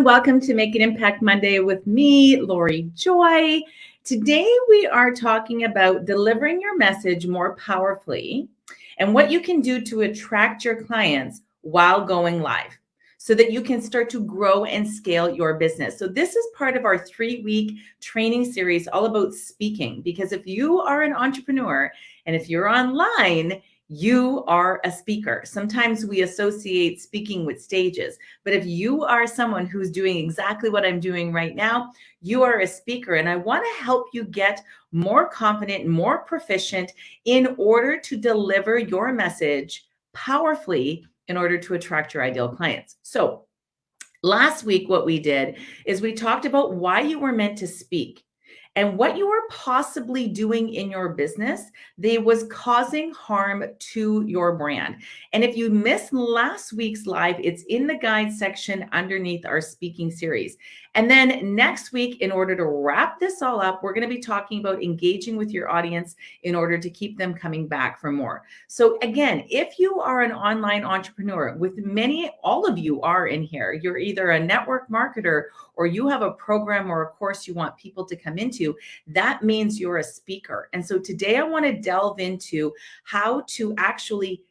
Welcome to Make an Impact Monday with me, Lori Joy. Today, we are talking about delivering your message more powerfully and what you can do to attract your clients while going live so that you can start to grow and scale your business. So, this is part of our 3-week training series all about speaking, because if you are an entrepreneur and if you're online, you are a speaker. Sometimes we associate speaking with stages, but if you are someone who's doing exactly what I'm doing right now, you are a speaker. And I want to help you get more confident, more proficient in order to deliver your message powerfully in order to attract your ideal clients. So, last week, what we did is we talked about why you were meant to speak and what you were possibly doing in your business that was causing harm to your brand. And if you missed last week's live, it's in the guide section underneath our speaking series. And then next week, in order to wrap this all up, we're going to be talking about engaging with your audience in order to keep them coming back for more. So again, if you are an online entrepreneur, with all of you are in here, you're either a network marketer or you have a program or a course you want people to come into, that means you're a speaker. And so today I want to delve into how to actually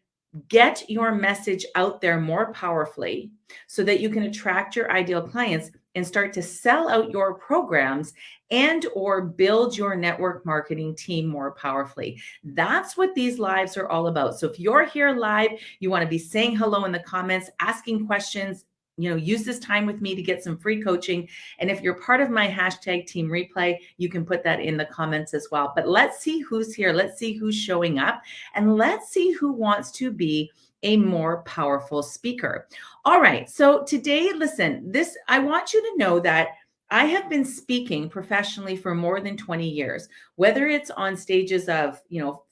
get your message out there more powerfully so that you can attract your ideal clients and start to sell out your programs and or build your network marketing team more powerfully. That's what these lives are all about. So if you're here live, you want to be saying hello in the comments, asking questions, use this time with me to get some free coaching. And if you're part of my hashtag team replay, you can put that in the comments as well. But let's see who's here. Let's see who's showing up. And let's see who wants to be a more powerful speaker. All right. So today, listen, I want you to know that I have been speaking professionally for more than 20 years, whether it's on stages of,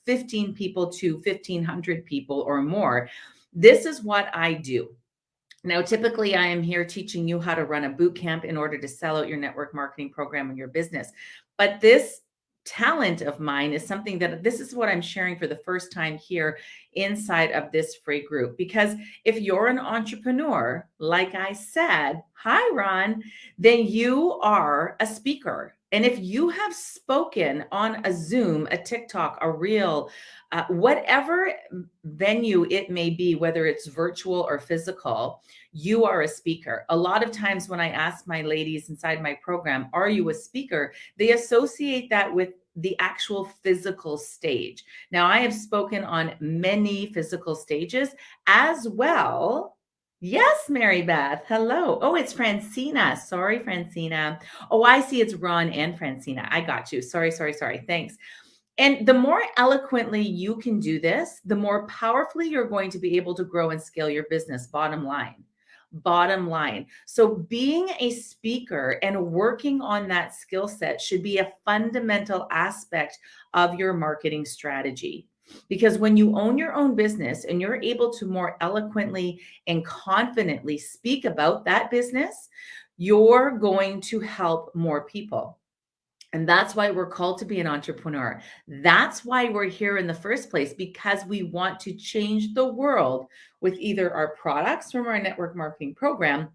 15 people to 1,500 people or more. This is what I do. Now, typically, I am here teaching you how to run a boot camp in order to sell out your network marketing program and your business. But this talent of mine is something that this is what I'm sharing for the first time here inside of this free group. Because if you're an entrepreneur, like I said, hi, Ron, then you are a speaker. And if you have spoken on a Zoom, a TikTok, a Reel, whatever venue it may be, whether it's virtual or physical, you are a speaker. A lot of times when I ask my ladies inside my program, are you a speaker? They associate that with the actual physical stage. Now, I have spoken on many physical stages as well. Yes, Mary Beth. Hello. Oh, it's Francina. Sorry, Francina. Oh, I see it's Ron and Francina. I got you. Sorry. Thanks. And the more eloquently you can do this, the more powerfully you're going to be able to grow and scale your business. Bottom line. So being a speaker and working on that skill set should be a fundamental aspect of your marketing strategy. Because when you own your own business and you're able to more eloquently and confidently speak about that business, you're going to help more people. And that's why we're called to be an entrepreneur. That's why we're here in the first place, because we want to change the world with either our products from our network marketing program,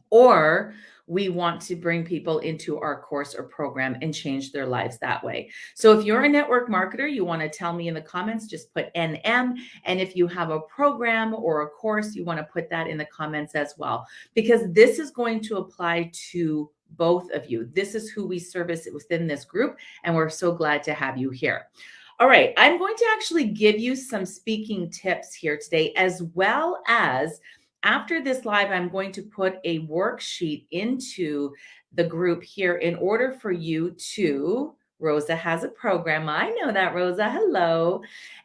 or we want to bring people into our course or program and change their lives that way. So if you're a network marketer, you want to tell me in the comments, just put NM. And if you have a program or a course, you want to put that in the comments as well, because this is going to apply to both of you. This is who we service within this group, and we're so glad to have you here. All right, I'm going to actually give you some speaking tips here today, as well as after this live, I'm going to put a worksheet into the group here in order for you to, Rosa has a program. I know that, Rosa. Hello.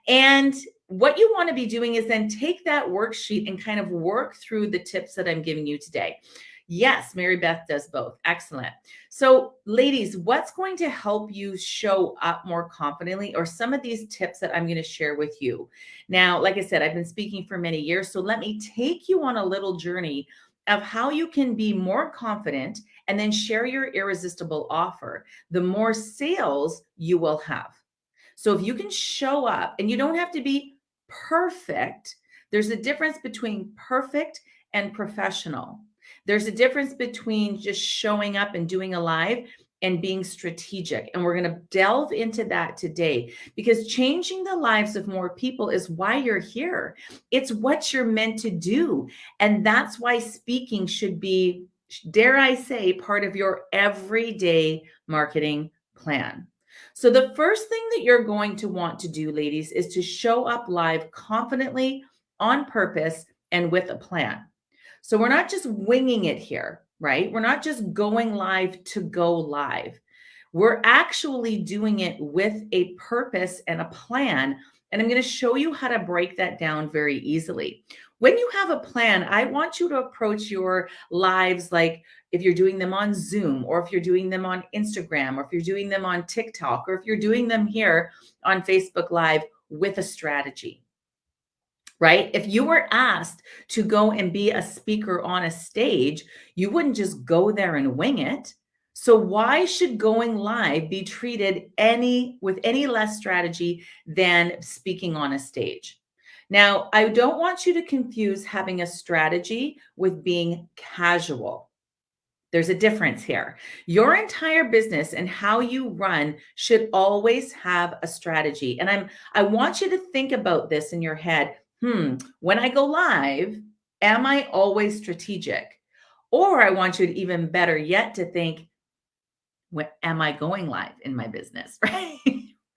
And what you want to be doing is then take that worksheet and kind of work through the tips that I'm giving you today. Yes, Mary Beth does both. Excellent. So ladies, what's going to help you show up more confidently, or some of these tips that I'm going to share with you? Now, like I said, I've been speaking for many years, so let me take you on a little journey of how you can be more confident and then share your irresistible offer. The more sales you will have. So if you can show up, and you don't have to be perfect, there's a difference between perfect and professional. There's a difference between just showing up and doing a live and being strategic. And we're going to delve into that today because changing the lives of more people is why you're here. It's what you're meant to do. And that's why speaking should be, dare I say, part of your everyday marketing plan. So, the first thing that you're going to want to do, ladies, is to show up live confidently, on purpose, and with a plan. So we're not just winging it here, right? We're not just going live to go live. We're actually doing it with a purpose and a plan. And I'm going to show you how to break that down very easily. When you have a plan, I want you to approach your lives like if you're doing them on Zoom, or if you're doing them on Instagram, or if you're doing them on TikTok, or if you're doing them here on Facebook Live with a strategy. Right? If you were asked to go and be a speaker on a stage, you wouldn't just go there and wing it. So why should going live be treated with any less strategy than speaking on a stage? Now, I don't want you to confuse having a strategy with being casual. There's a difference here. Your entire business and how you run should always have a strategy. And I want you to think about this in your head. When I go live, am I always strategic? Or I want you to, even better yet, to think, when am I going live in my business? Right?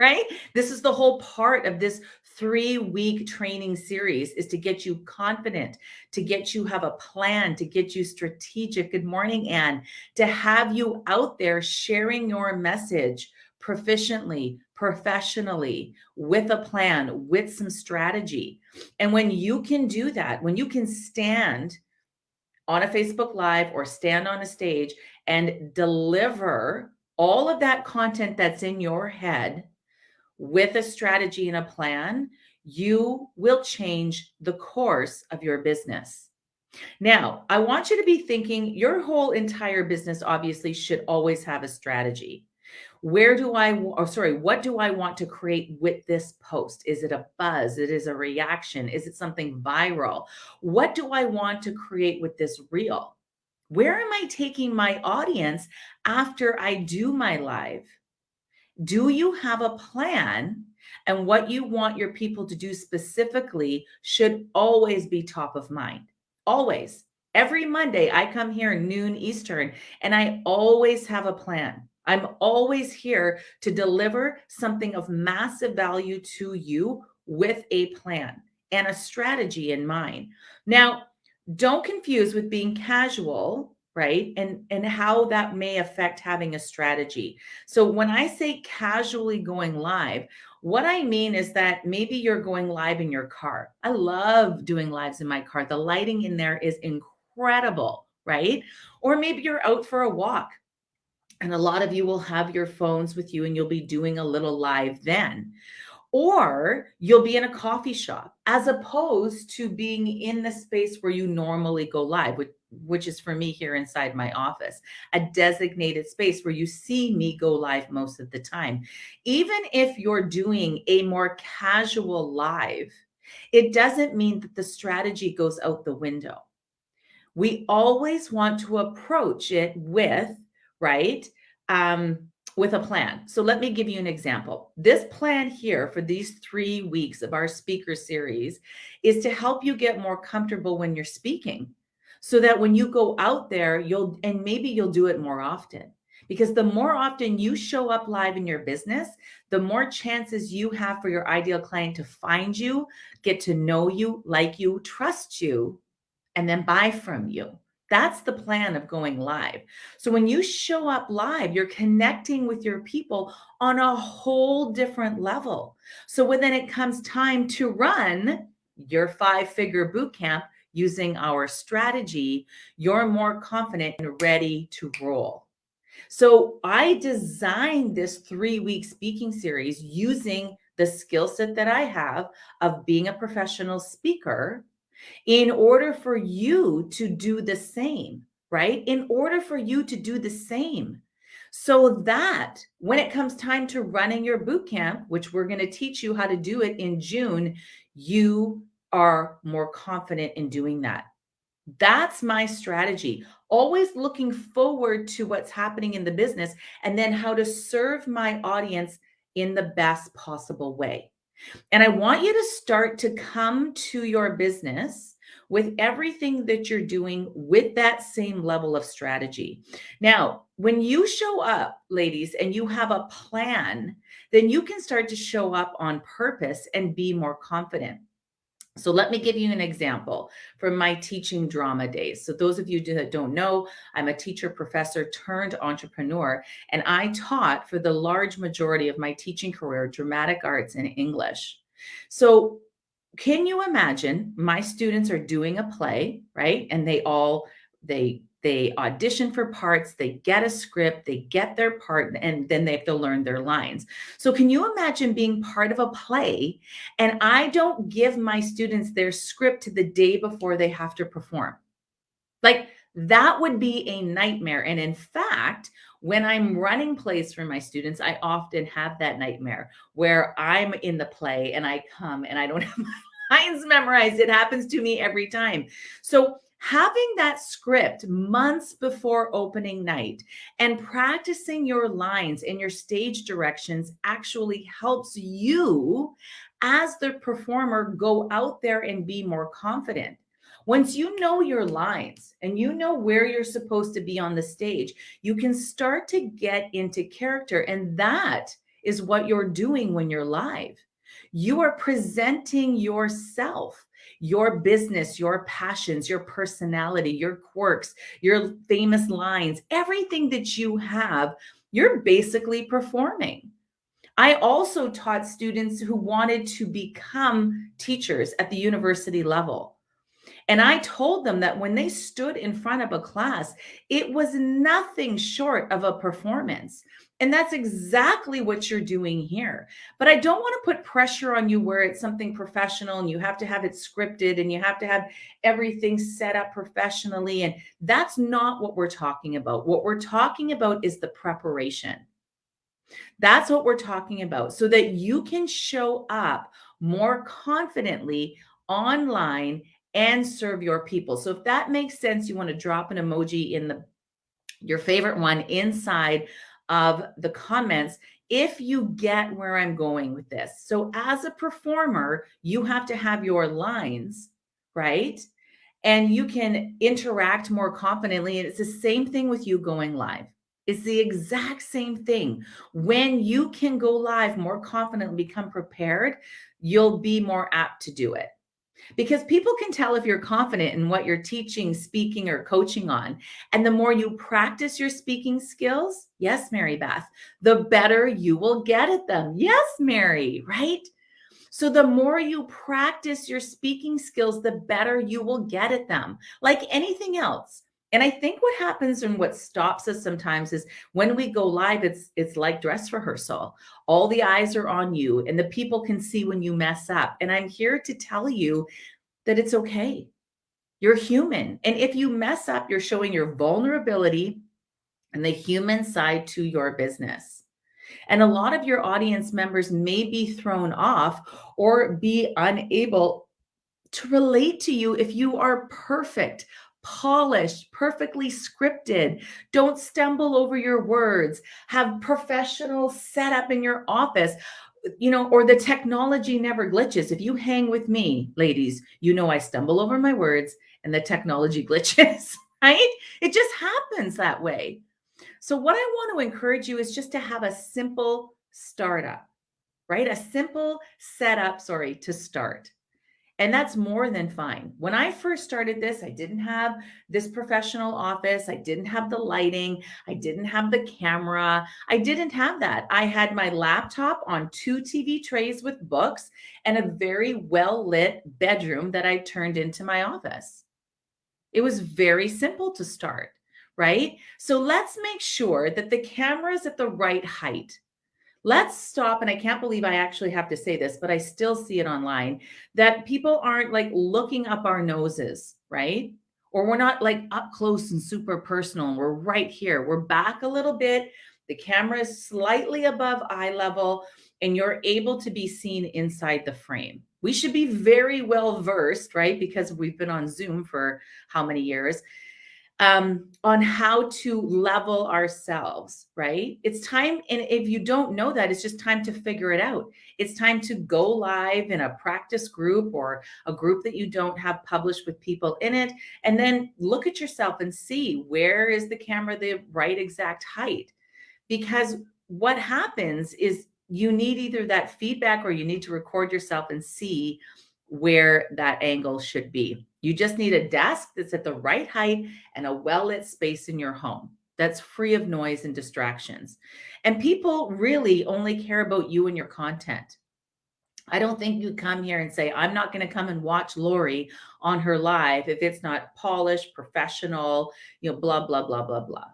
Right? This is the whole part of this 3-week training series, is to get you confident, to get you have a plan, to get you strategic. Good morning, Anne. To have you out there sharing your message proficiently, professionally, with a plan, with some strategy. And when you can do that, when you can stand on a Facebook Live or stand on a stage and deliver all of that content that's in your head with a strategy and a plan, you will change the course of your business. Now, I want you to be thinking your whole entire business obviously should always have a strategy. What do I want to create with this post? Is it a buzz? It is a reaction? Is it something viral? What do I want to create with this reel? Where am I taking my audience after I do my live? Do you have a plan? And what you want your people to do specifically should always be top of mind. Always. Every Monday, I come here noon Eastern, and I always have a plan. I'm always here to deliver something of massive value to you with a plan and a strategy in mind. Now, don't confuse with being casual, right? And how that may affect having a strategy. So when I say casually going live, what I mean is that maybe you're going live in your car. I love doing lives in my car. The lighting in there is incredible, right? Or maybe you're out for a walk, and a lot of you will have your phones with you and you'll be doing a little live then. Or you'll be in a coffee shop, as opposed to being in the space where you normally go live, which is for me here inside my office, a designated space where you see me go live most of the time. Even if you're doing a more casual live, it doesn't mean that the strategy goes out the window. We always want to approach it with, right? With a plan. So let me give you an example. This plan here for these 3 weeks of our speaker series is to help you get more comfortable when you're speaking, so that when you go out there, maybe you'll do it more often. Because the more often you show up live in your business, the more chances you have for your ideal client to find you, get to know you, like you, trust you, and then buy from you. That's the plan of going live. So when you show up live, you're connecting with your people on a whole different level. So when then it comes time to run your 5-figure boot camp using our strategy, you're more confident and ready to roll. So I designed this 3-week speaking series using the skill set that I have of being a professional speaker, in order for you to do the same, right? In order for you to do the same, so that when it comes time to running your boot camp, which we're going to teach you how to do it in June, you are more confident in doing that. That's my strategy. Always looking forward to what's happening in the business and then how to serve my audience in the best possible way. And I want you to start to come to your business with everything that you're doing with that same level of strategy. Now, when you show up, ladies, and you have a plan, then you can start to show up on purpose and be more confident. So let me give you an example from my teaching drama days. So those of you that don't know, I'm a teacher, professor turned entrepreneur, and I taught for the large majority of my teaching career dramatic arts and English. So can you imagine my students are doing a play, right? And they audition for parts, they get a script, they get their part, and then they have to learn their lines. So can you imagine being part of a play and I don't give my students their script the day before they have to perform? Like, that would be a nightmare. And in fact, when I'm running plays for my students, I often have that nightmare where I'm in the play and I come and I don't have my lines memorized. It happens to me every time. So, having that script months before opening night and practicing your lines and your stage directions actually helps you as the performer go out there and be more confident. Once you know your lines and you know where you're supposed to be on the stage, you can start to get into character. And that is what you're doing when you're live. You are presenting yourself, your business, your passions, your personality, your quirks, your famous lines, everything that you have, you're basically performing. I also taught students who wanted to become teachers at the university level. And I told them that when they stood in front of a class, it was nothing short of a performance. And that's exactly what you're doing here. But I don't want to put pressure on you where it's something professional and you have to have it scripted and you have to have everything set up professionally. And that's not what we're talking about. What we're talking about is the preparation. That's what we're talking about so that you can show up more confidently online and serve your people. So if that makes sense, you want to drop an emoji in the your favorite one inside of the comments if you get where I'm going with this. So as a performer, you have to have your lines, right? And you can interact more confidently. And it's the same thing with you going live. It's the exact same thing. When you can go live more confidently, become prepared, you'll be more apt to do it. Because people can tell if you're confident in what you're teaching, speaking, or coaching on. And the more you practice your speaking skills, yes, Mary Beth, the better you will get at them. Yes, Mary, right? So the more you practice your speaking skills, the better you will get at them, like anything else. And I think what happens and what stops us sometimes is when we go live, it's like dress rehearsal. All the eyes are on you and the people can see when you mess up. And I'm here to tell you that it's okay. You're human. And if you mess up, you're showing your vulnerability and the human side to your business. And a lot of your audience members may be thrown off or be unable to relate to you if you are perfect, polished, perfectly scripted, don't stumble over your words, have professional setup in your office, or the technology never glitches. If you hang with me, ladies, I stumble over my words and the technology glitches, right? It just happens that way. So what I want to encourage you is just to have a simple startup, right? A simple setup, to start. And that's more than fine. When I first started this, I didn't have this professional office. I didn't have the lighting. I didn't have the camera. I didn't have that. I had my laptop on 2 TV trays with books and a very well lit bedroom that I turned into my office. It was very simple to start, right? So let's make sure that the camera is at the right height. Let's stop. And I can't believe I actually have to say this, but I still see it online that people aren't like looking up our noses, right? Or we're not like up close and super personal and we're right here. We're back a little bit The camera is slightly above eye level, and you're able to be seen inside the frame. We should be very well versed, right? Because we've been on Zoom for how many years, on how to level ourselves, right? It's time. And if you don't know that, it's just time to figure it out. It's time to go live in a practice group or a group that you don't have published with people in it. And then look at yourself and see, where is the camera the right exact height? Because what happens is you need either that feedback or you need to record yourself and see where that angle should be. You just need a desk that's at the right height and a well-lit space in your home that's free of noise and distractions. And people really only care about you and your content. I don't think you come here and say, I'm not going to come and watch Lori on her live if it's not polished, professional, blah, blah, blah, blah, blah.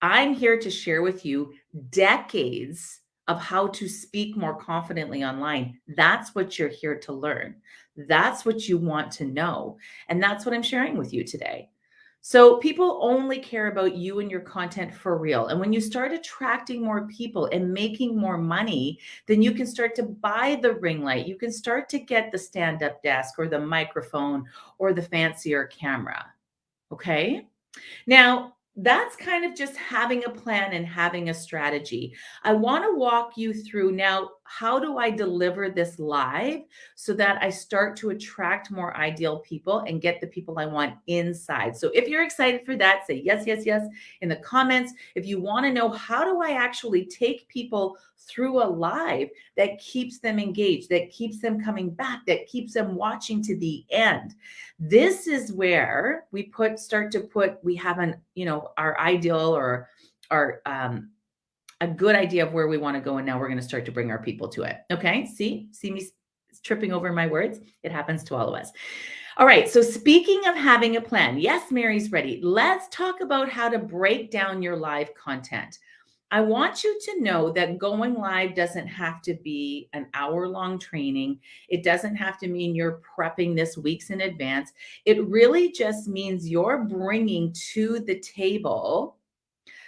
I'm here to share with you decades of how to speak more confidently online. That's what you're here to learn. That's what you want to know. And that's what I'm sharing with you today. So people only care about you and your content for real. And when you start attracting more people and making more money, then you can start to buy the ring light. You can start to get the stand-up desk or the microphone or the fancier camera. Okay? Now, that's kind of just having a plan and having a strategy. I want to walk you through now, how do I deliver this live so that I start to attract more ideal people and get the people I want inside? So if you're excited for that, say yes, yes, yes in the comments. If you want to know, how do I actually take people through a live that keeps them engaged, that keeps them coming back, that keeps them watching to the end? This is where we have our ideal or our a good idea of where we want to go. And now we're going to start to bring our people to it. Okay. See me tripping over my words. It happens to all of us. All right. So speaking of having a plan, yes, Mary's ready. Let's talk about how to break down your live content. I want you to know that going live doesn't have to be an hour-long training. It doesn't have to mean you're prepping this weeks in advance. It really just means you're bringing to the table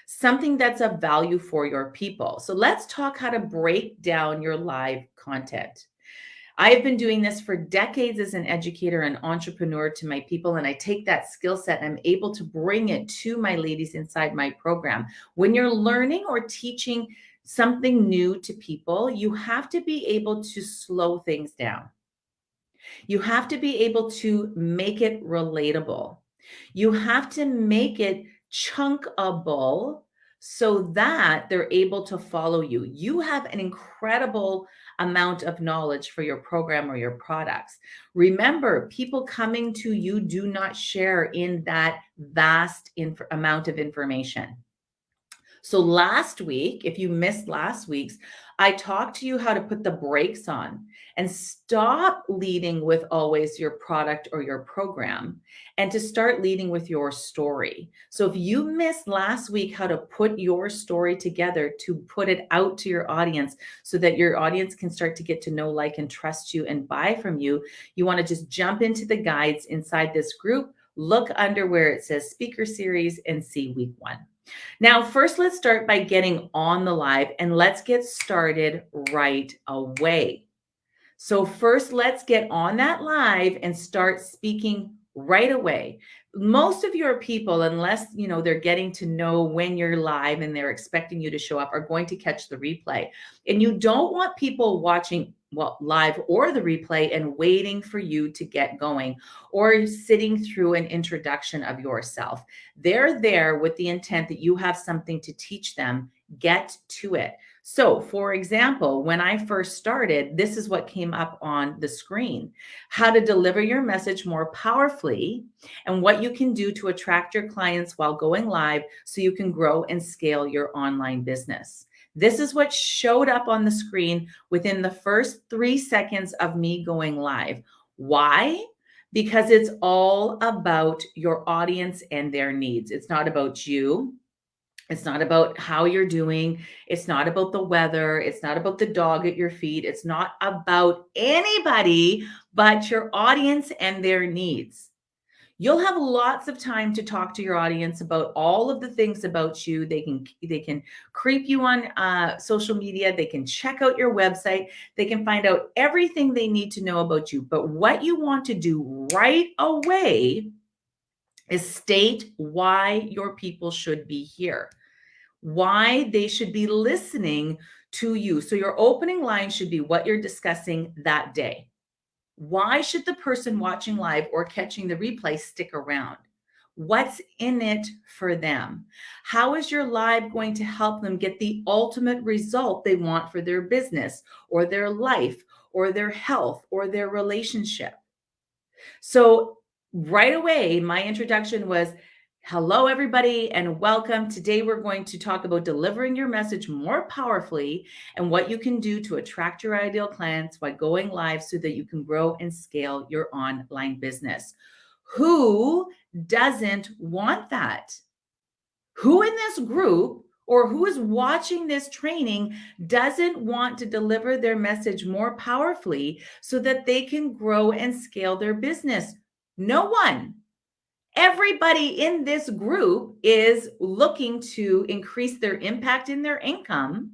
something that's of value for your people. So let's talk how to break down your live content. I've been doing this for decades as an educator and entrepreneur to my people, and I take that skill set and I'm able to bring it to my ladies inside my program. When you're learning or teaching something new to people, you have to be able to slow things down. You have to be able to make it relatable. You have to make it chunkable so that they're able to follow you. You have an incredible amount of knowledge for your program or your products. Remember, people coming to you do not share in that vast amount of information. So last week, if you missed last week's, I talked to you how to put the brakes on and stop leading with always your product or your program and to start leading with your story. So if you missed last week how to put your story together to put it out to your audience so that your audience can start to get to know, like, and trust you and buy from you, you want to just jump into the guides inside this group, look under where it says speaker series and see week 1. Now, first, let's start by getting on the live and let's get started right away. So first, let's get on that live and start speaking right away. Most of your people, unless they're getting to know when you're live and they're expecting you to show up, are going to catch the replay. And you don't want people watching live or the replay and waiting for you to get going or sitting through an introduction of yourself. They're there with the intent that you have something to teach them. Get to it. So, for example, when I first started, this is what came up on the screen: how to deliver your message more powerfully and what you can do to attract your clients while going live so you can grow and scale your online business. This is what showed up on the screen within the first 3 seconds of me going live. Why? Because it's all about your audience and their needs. It's not about you. It's not about how you're doing. It's not about the weather. It's not about the dog at your feet. It's not about anybody but your audience and their needs. You'll have lots of time to talk to your audience about all of the things about you. They can creep you on social media. They can check out your website. They can find out everything they need to know about you. But what you want to do right away is state why your people should be here, why they should be listening to you. So your opening line should be what you're discussing that day. Why should the person watching live or catching the replay stick around? What's in it for them? How is your live going to help them get the ultimate result they want for their business or their life or their health or their relationship? So right away, my introduction was, hello, everybody, and welcome. Today, we're going to talk about delivering your message more powerfully and what you can do to attract your ideal clients by going live so that you can grow and scale your online business. Who doesn't want that? Who in this group or who is watching this training doesn't want to deliver their message more powerfully so that they can grow and scale their business? No one. Everybody in this group is looking to increase their impact in their income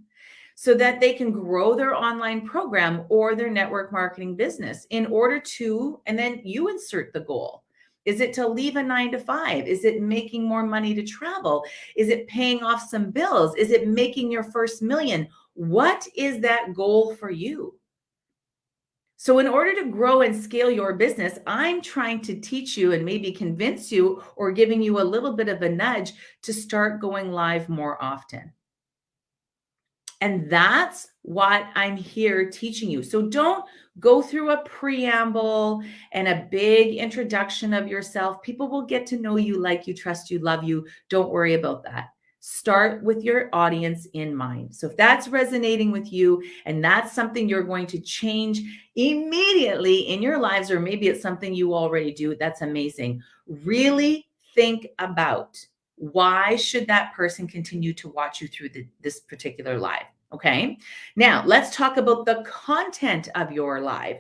so that they can grow their online program or their network marketing business in order to, and then you insert the goal. Is it to leave a 9 to 5? Is it making more money to travel? Is it paying off some bills? Is it making your first million? What is that goal for you? So in order to grow and scale your business, I'm trying to teach you and maybe convince you or giving you a little bit of a nudge to start going live more often. And that's what I'm here teaching you. So don't go through a preamble and a big introduction of yourself. People will get to know you, like you, trust you, love you. Don't worry about that. Start with your audience in mind. So if that's resonating with you and that's something you're going to change immediately in your lives, or maybe it's something you already do, that's amazing. Really think about, why should that person continue to watch you through this particular live? Okay. Now let's talk about the content of your live.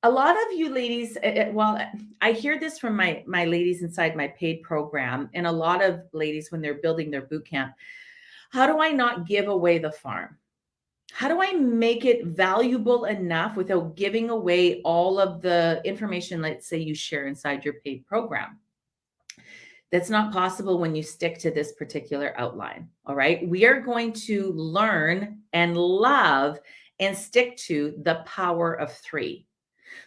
A lot of you ladies, well, I hear this from my ladies inside my paid program, and a lot of ladies when they're building their boot camp. How do I not give away the farm? How do I make it valuable enough without giving away all of the information, let's say you share inside your paid program? That's not possible when you stick to this particular outline. All right. We are going to learn and love and stick to the power of 3.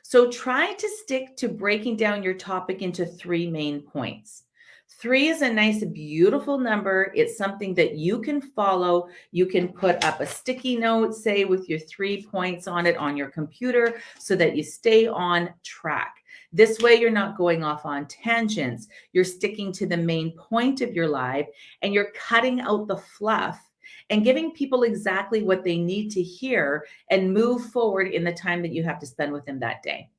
So try to stick to breaking down your topic into 3 main points. 3 is a nice, beautiful number. It's something that you can follow. You can put up a sticky note, say, with your 3 points on it on your computer so that you stay on track. This way, you're not going off on tangents. You're sticking to the main point of your live, and you're cutting out the fluff and giving people exactly what they need to hear and move forward in the time that you have to spend with them that day.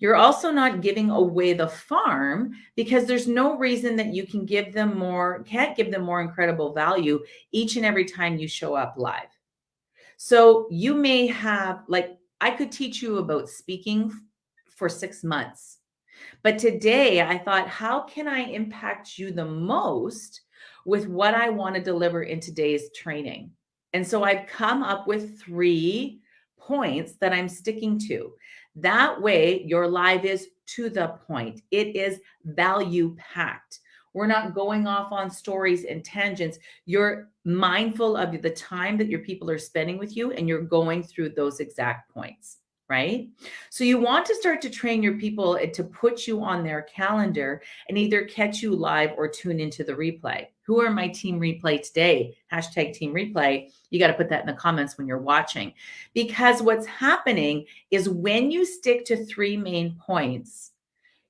You're also not giving away the farm because there's no reason that you can't give them more incredible value each and every time you show up live. So you may have, like, I could teach you about speaking for 6 months. But today I thought, how can I impact you the most with what I want to deliver in today's training? And so I've come up with 3 points that I'm sticking to. That way, your live is to the point. It is value packed. We're not going off on stories and tangents. You're mindful of the time that your people are spending with you, and you're going through those exact points, right? So you want to start to train your people to put you on their calendar and either catch you live or tune into the replay. Who are my team replay today? Hashtag team replay. You got to put that in the comments when you're watching, because what's happening is when you stick to 3 main points,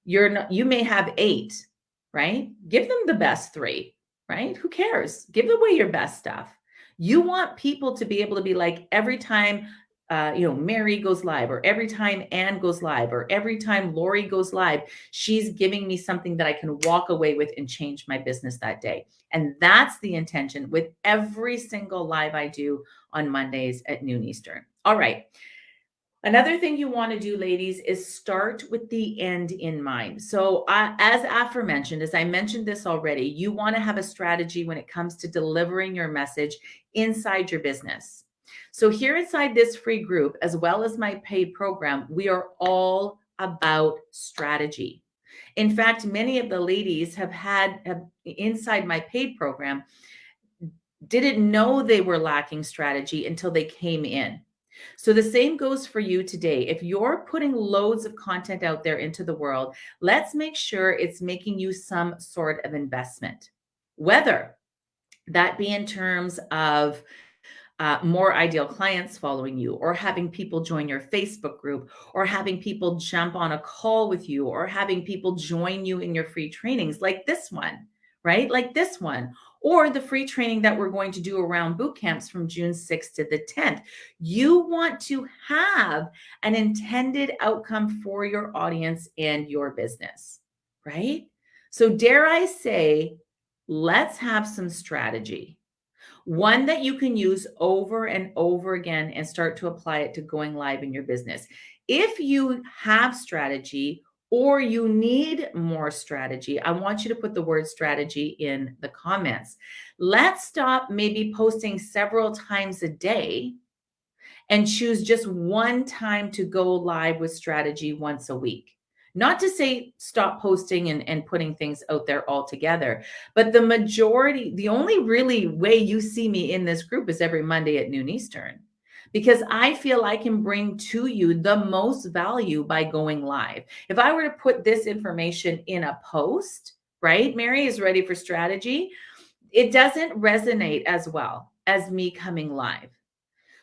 you may have 8, right? Give them the best 3, right? Who cares? Give away your best stuff. You want people to be able to be like, every time Mary goes live, or every time Anne goes live, or every time Lori goes live, she's giving me something that I can walk away with and change my business that day. And that's the intention with every single live I do on Mondays at noon Eastern. All right. Another thing you want to do, ladies, is start with the end in mind. So, as aforementioned, as I mentioned this already, you want to have a strategy when it comes to delivering your message inside your business. So, here inside this free group, as well as my paid program, we are all about strategy. In fact, many of the ladies have inside my paid program didn't know they were lacking strategy until they came in. So the same goes for you today. If you're putting loads of content out there into the world, let's make sure it's making you some sort of investment, whether that be in terms of more ideal clients following you, or having people join your Facebook group, or having people jump on a call with you, or having people join you in your free trainings like this one, right? Like this one, or the free training that we're going to do around boot camps from June 6th to the 10th. You want to have an intended outcome for your audience and your business, right? So, dare I say, let's have some strategy, one that you can use over and over again and start to apply it to going live in your business. If you have strategy or you need more strategy, I want you to put the word strategy in the comments. Let's stop maybe posting several times a day and choose just one time to go live with strategy once a week. Not to say stop posting and putting things out there altogether, but the majority, the only really way you see me in this group is every Monday at noon Eastern, because I feel I can bring to you the most value by going live. If I were to put this information in a post, right? Mary is ready for strategy. It doesn't resonate as well as me coming live.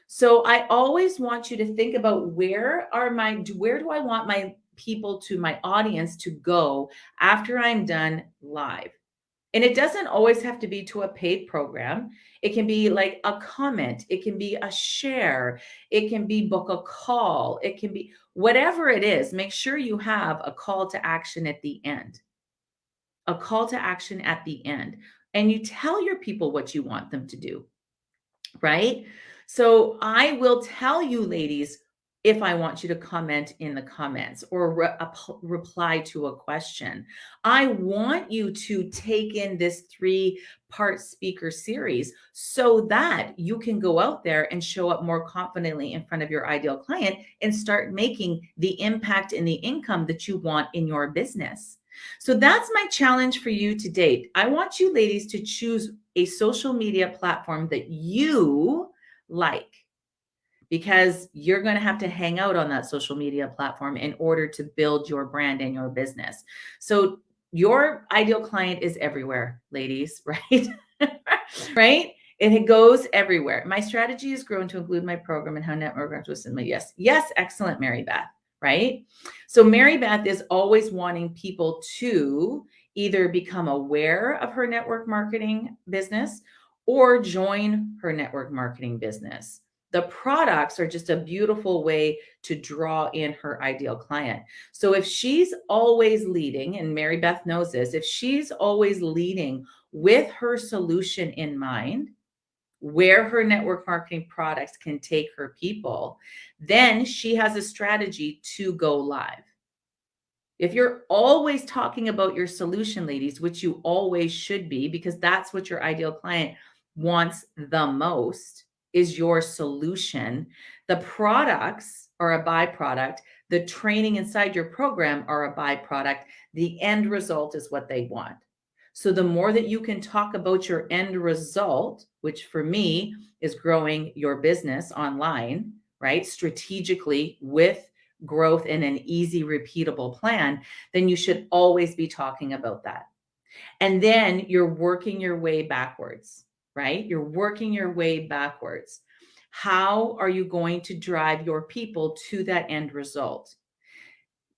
So I always want you to think about where do I want my people to my audience to go after I'm done live? And it doesn't always have to be to a paid program. It can be like a comment, it can be a share, it can be book a call, it can be whatever it is. Make sure you have a call to action at the end. A call to action at the end. And you tell your people what you want them to do, right? So I will tell you, ladies, if I want you to comment in the comments or reply to a question. I want you to take in this 3-part speaker series so that you can go out there and show up more confidently in front of your ideal client and start making the impact and the income that you want in your business. So that's my challenge for you to date. I want you ladies to choose a social media platform that you like, because you're going to have to hang out on that social media platform in order to build your brand and your business. So your ideal client is everywhere, ladies, right? Right? And it goes everywhere. My strategy has grown to include my program and how network was in my yes, excellent, Mary Beth. Right? So Mary Beth is always wanting people to either become aware of her network marketing business or join her network marketing business. The products are just a beautiful way to draw in her ideal client. So if she's always leading, and Mary Beth knows this, if she's always leading with her solution in mind, where her network marketing products can take her people, then she has a strategy to go live. If you're always talking about your solution, ladies, which you always should be, because that's what your ideal client wants the most, is your solution. The products are a byproduct. The training inside your program are a byproduct. The end result is what they want. So the more that you can talk about your end result, which for me is growing your business online, right? Strategically with growth in an easy, repeatable plan, then you should always be talking about that. And then you're working your way backwards, right? You're working your way backwards. How are you going to drive your people to that end result?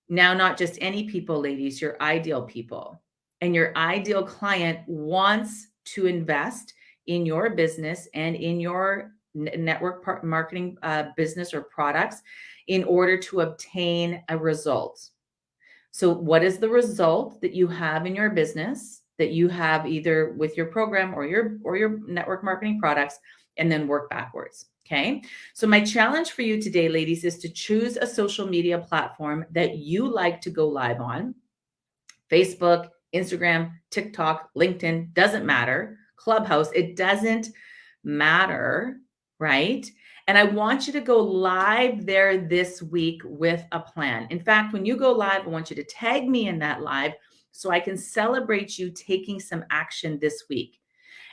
Now, not just any people, ladies, your ideal people. And your ideal client wants to invest in your business and in your network marketing business or products in order to obtain a result. So what is the result that you have in your business that you have either with your program or your network marketing products? and then work backwards. Okay. So my challenge for you today, ladies, is to choose a social media platform that you like to go live on. Facebook, Instagram, TikTok, LinkedIn, doesn't matter. Clubhouse, it doesn't matter, right? And I want you to go live there this week with a plan. In fact, when you go live, I want you to tag me in that live so I can celebrate you taking some action this week.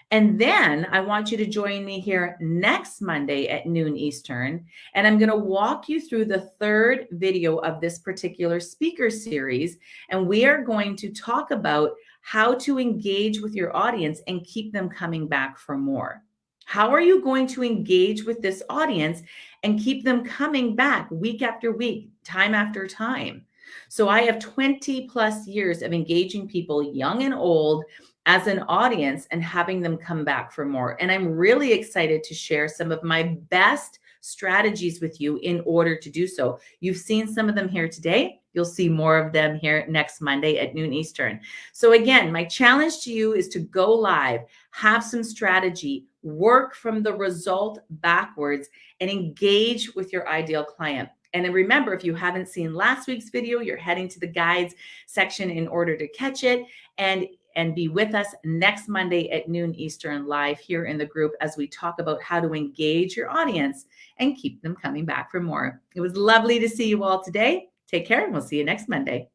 And then I want you to join me here next Monday at noon Eastern. And I'm going to walk you through the third video of this particular speaker series. And we are going to talk about how to engage with your audience and keep them coming back for more. How are you going to engage with this audience and keep them coming back week after week, time after time? So I have 20 plus years of engaging people, young and old, as an audience and having them come back for more. And I'm really excited to share some of my best strategies with you in order to do so. You've seen some of them here today. You'll see more of them here next Monday at noon Eastern. So again, my challenge to you is to go live, have some strategy, work from the result backwards, and engage with your ideal client. And then remember, if you haven't seen last week's video, you're heading to the guides section in order to catch it. And be with us next Monday at noon Eastern live here in the group as we talk about how to engage your audience and keep them coming back for more. It was lovely to see you all today. Take care, and we'll see you next Monday.